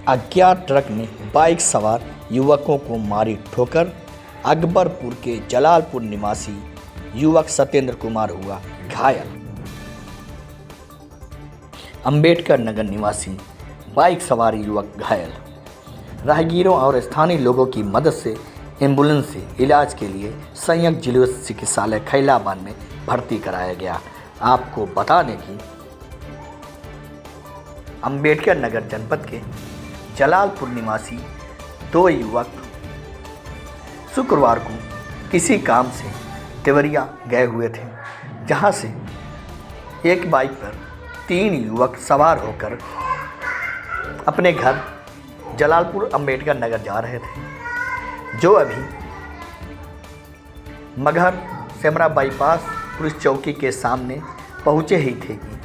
अज्ञात ट्रक ने बाइक सवार युवकों को मारी ठोकर। अकबरपुर के जलालपुर निवासी युवक सत्येंद्र कुमार हुआ घायल। अंबेडकर नगर निवासी बाइक सवार युवक घायल। राहगीरों और स्थानीय लोगों की मदद से एम्बुलेंस से इलाज के लिए संयुक्त जिला चिकित्सालय खैलाबाद में भर्ती कराया गया। आपको बता दें कि अंबेडकर नगर जनपद के जलालपुर निवासी दो युवक शुक्रवार को किसी काम से देवरिया गए हुए थे, जहां से एक बाइक पर 3 युवक सवार होकर अपने घर जलालपुर अंबेडकर नगर जा रहे थे, जो अभी मगहर सेमरा बाईपास पुलिस चौकी के सामने पहुंचे ही थे कि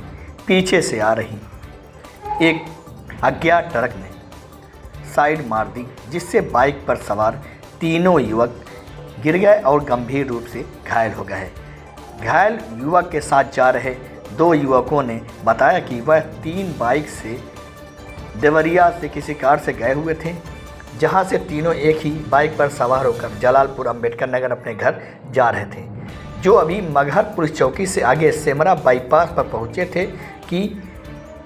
पीछे से आ रही एक अज्ञात ट्रक ने साइड मार दी, जिससे बाइक पर सवार तीनों युवक गिर गए और गंभीर रूप से घायल हो गए। घायल युवक के साथ जा रहे 2 युवकों ने बताया कि वह 3 बाइक से देवरिया से किसी कार से गए हुए थे, जहां से तीनों एक ही बाइक पर सवार होकर जलालपुर अंबेडकर नगर अपने घर जा रहे थे, जो अभी मगहर पुलिस चौकी से आगे सेमरा बाईपास पर पहुंचे थे कि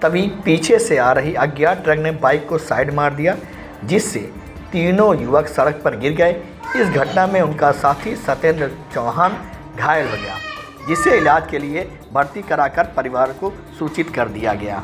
तभी पीछे से आ रही अज्ञात ट्रक ने बाइक को साइड मार दिया, जिससे तीनों युवक सड़क पर गिर गए। इस घटना में उनका साथी सत्येंद्र चौहान घायल हो गया, जिसे इलाज के लिए भर्ती कराकर परिवार को सूचित कर दिया गया।